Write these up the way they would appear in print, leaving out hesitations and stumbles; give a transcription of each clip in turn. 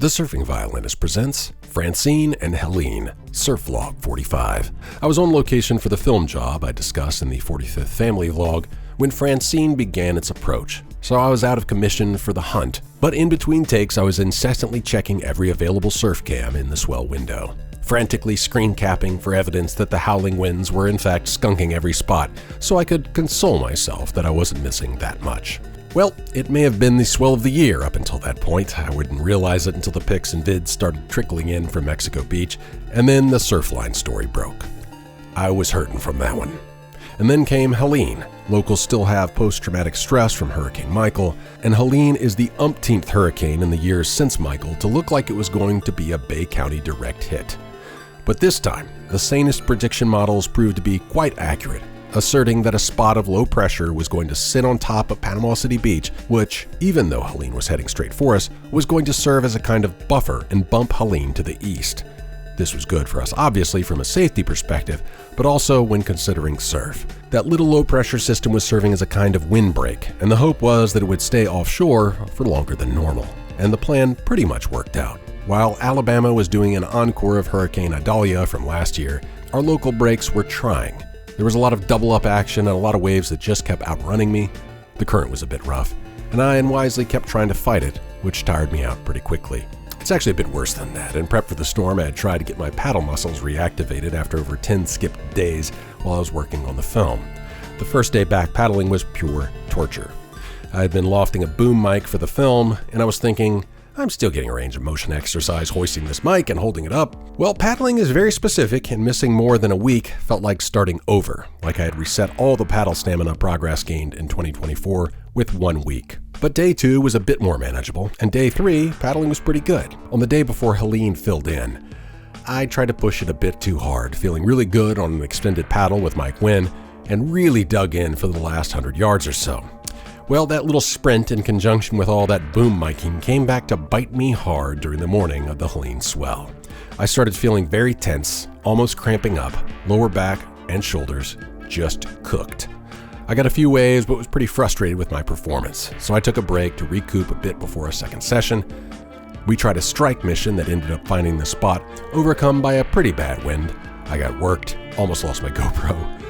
The Surfing Violinist presents Francine and Helene, Surf Vlog 45. I was on location for the film job I discussed in the 45th Family Vlog when Francine began its approach, so I was out of commission for the hunt. But in between takes, I was incessantly checking every available surf cam in the swell window, frantically screen capping for evidence that the howling winds were in fact skunking every spot, so I could console myself that I wasn't missing that much. Well, it may have been the swell of the year up until that point. I wouldn't realize it until the pics and vids started trickling in from Mexico Beach, and then the Surfline story broke. I was hurting from that one. And then came Helene. Locals still have post-traumatic stress from Hurricane Michael, and Helene is the umpteenth hurricane in the years since Michael to look like it was going to be a Bay County direct hit. But this time, the sanest prediction models proved to be quite accurate, asserting that a spot of low pressure was going to sit on top of Panama City Beach, which, even though Helene was heading straight for us, was going to serve as a kind of buffer and bump Helene to the east. This was good for us, obviously, from a safety perspective, but also when considering surf. That little low-pressure system was serving as a kind of windbreak, and the hope was that it would stay offshore for longer than normal. And the plan pretty much worked out. While Alabama was doing an encore of Hurricane Idalia from last year, our local breaks were trying. There was a lot of double-up action and a lot of waves that just kept outrunning me. The current was a bit rough, and I unwisely kept trying to fight it, which tired me out pretty quickly. It's actually a bit worse than that. In prep for the storm, I had tried to get my paddle muscles reactivated after over 10 skipped days while I was working on the film. The first day back paddling was pure torture. I had been lofting a boom mic for the film, and I was thinking, I'm still getting a range of motion exercise hoisting this mic and holding it up. Well, paddling is very specific, and missing more than a week felt like starting over, like I had reset all the paddle stamina progress gained in 2024 with 1 week. But day 2 was a bit more manageable, and day 3, paddling was pretty good. On the day before Helene filled in, I tried to push it a bit too hard, feeling really good on an extended paddle with Mike Wynn, and really dug in for the last 100 yards or so. Well, that little sprint in conjunction with all that boom miking came back to bite me hard during the morning of the Helene swell. I started feeling very tense, almost cramping up, lower back and shoulders just cooked. I got a few waves but was pretty frustrated with my performance, so I took a break to recoup a bit before a second session. We tried a strike mission that ended up finding the spot, overcome by a pretty bad wind. I got worked, almost lost my GoPro.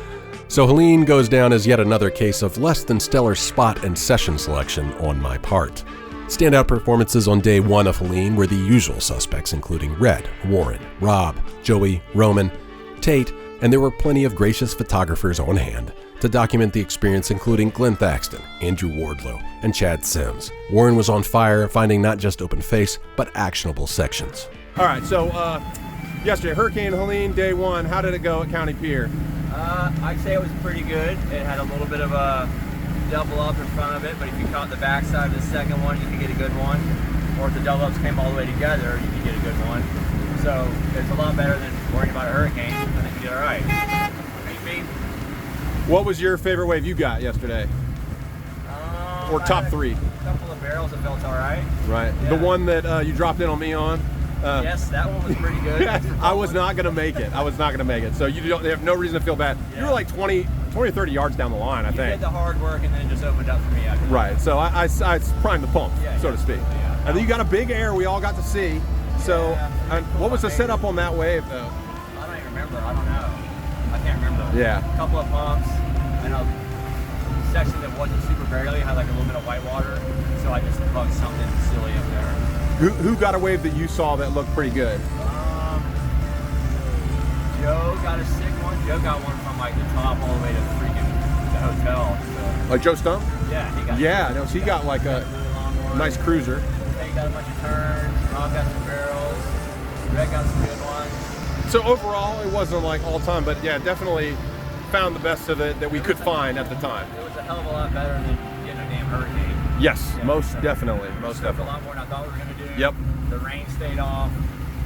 So Helene goes down as yet another case of less than stellar spot and session selection on my part. Standout performances on day 1 of Helene were the usual suspects, including Red, Warren, Rob, Joey, Roman, Tate, and there were plenty of gracious photographers on hand to document the experience, including Glenn Thaxton, Andrew Wardlow, and Chad Sims. Warren was on fire, finding not just open face, but actionable sections. All right, so yesterday, Hurricane Helene, day 1, how did it go at County Pier? I'd say it was pretty good. It had a little bit of a double up in front of it, but if you caught the backside of the second one, you could get a good one. Or if the double ups came all the way together, you could get a good one. So it's a lot better than worrying about a hurricane. I think you did all right. What was your favorite wave you got yesterday? Or top 3? A couple of barrels that felt all right. Right. Yeah. The one that you dropped in on me on? Yes, that one was pretty good. I was not going to make it. So you have no reason to feel bad. Yeah. You were like 20 or 30 yards down the line, I think. You did the hard work and then it just opened up for me after that. Right. So I primed the pump, so to speak. Yeah. And then you got a big air we all got to see. So what was the setup on that wave, though? I don't even remember. I don't know. I can't remember. Yeah. A couple of pumps and a section that wasn't super barely, had like a little bit of white water. So I just bugged something silly up there. Who got a wave that you saw that looked pretty good? Joe got a sick one. Joe got one from like the top all the way to freaking the hotel. So. Like Joe Stump? Yeah, he got. Yeah, no, so he got like a really nice cruiser. He got a bunch of turns. Rob got some barrels. Red got some good ones. So overall, it wasn't like all time, but yeah, definitely found the best of it that we could find at the time. It was a hell of a lot better than getting a damn hurricane. Yes, yeah, most definitely. A lot more than I thought we were going to do. Yep. The rain stayed off.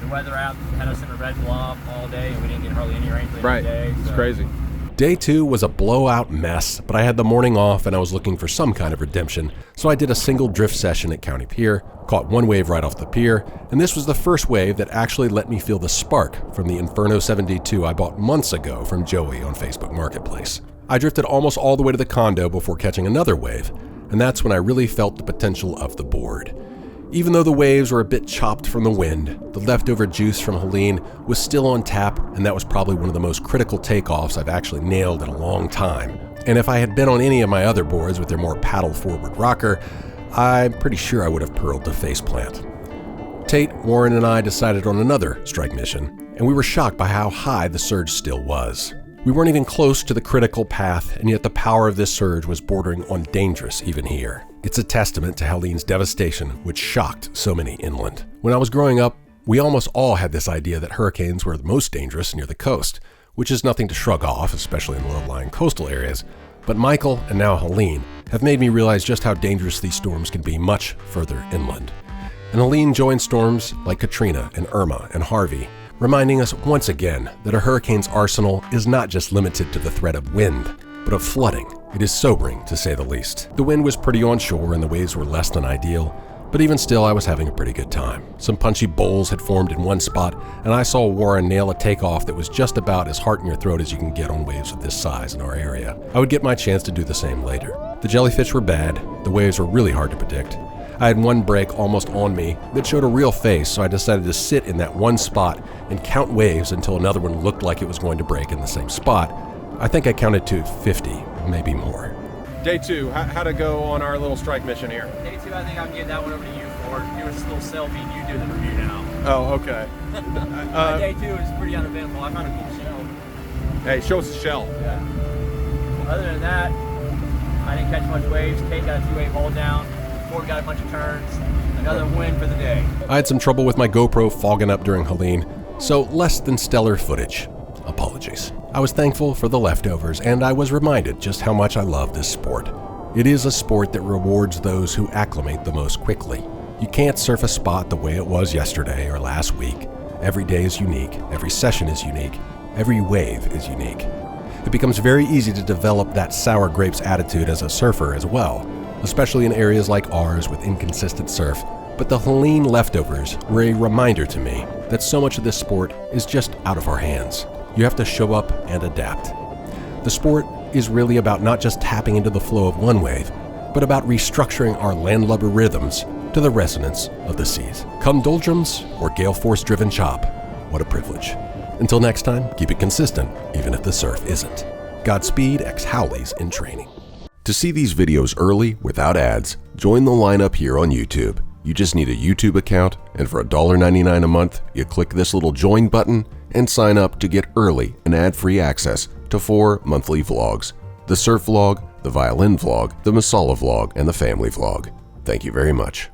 The weather app had us in a red blob all day, and we didn't get hardly any rain for the day. It's crazy. Day 2 was a blowout mess, but I had the morning off and I was looking for some kind of redemption, so I did a single drift session at County Pier, caught one wave right off the pier, and this was the first wave that actually let me feel the spark from the Inferno 72 I bought months ago from Joey on Facebook Marketplace. I drifted almost all the way to the condo before catching another wave, and that's when I really felt the potential of the board. Even though the waves were a bit chopped from the wind, the leftover juice from Helene was still on tap, and that was probably one of the most critical takeoffs I've actually nailed in a long time. And if I had been on any of my other boards with their more paddle-forward rocker, I'm pretty sure I would have pearled to faceplant. Tate, Warren, and I decided on another strike mission, and we were shocked by how high the surge still was. We weren't even close to the critical path, and yet the power of this surge was bordering on dangerous even here. It's a testament to Helene's devastation, which shocked so many inland. When I was growing up, we almost all had this idea that hurricanes were the most dangerous near the coast, which is nothing to shrug off, especially in low-lying coastal areas. But Michael, and now Helene, have made me realize just how dangerous these storms can be much further inland. And Helene joined storms like Katrina and Irma and Harvey, reminding us once again that a hurricane's arsenal is not just limited to the threat of wind, but of flooding. It is sobering, to say the least. The wind was pretty onshore and the waves were less than ideal, but even still I was having a pretty good time. Some punchy bowls had formed in one spot, and I saw Warren nail a takeoff that was just about as heart in your throat as you can get on waves of this size in our area. I would get my chance to do the same later. The jellyfish were bad, the waves were really hard to predict. I had one break almost on me that showed a real face, so I decided to sit in that one spot and count waves until another one looked like it was going to break in the same spot. I think I counted to 50, maybe more. Day 2, how'd it go on our little strike mission here? Day 2, I think I'm getting that one over to you for. Do a little selfie and you do the review now. Oh, okay. Day 2 is pretty uneventful. I found a cool shell. Hey, show us the shell. Yeah. Other than that, I didn't catch much waves. Kate got a 2-wave hold down. Ford got a bunch of turns. Another win for the day. I had some trouble with my GoPro fogging up during Helene, so less than stellar footage. Apologies. I was thankful for the leftovers, and I was reminded just how much I love this sport. It is a sport that rewards those who acclimate the most quickly. You can't surf a spot the way it was yesterday or last week. Every day is unique, every session is unique, every wave is unique. It becomes very easy to develop that sour grapes attitude as a surfer as well, especially in areas like ours with inconsistent surf. But the Helene leftovers were a reminder to me that so much of this sport is just out of our hands. You have to show up and adapt. The sport is really about not just tapping into the flow of one wave, but about restructuring our landlubber rhythms to the resonance of the seas. Come doldrums or gale force-driven chop, what a privilege. Until next time, keep it consistent, even if the surf isn't. Godspeed, ex-Howleys in training. To see these videos early, without ads, join the lineup here on YouTube. You just need a YouTube account, and for $1.99 a month, you click this little join button and sign up to get early and ad-free access to 4 monthly vlogs: the surf vlog, the violin vlog, the Masala vlog, and the family vlog. Thank you very much.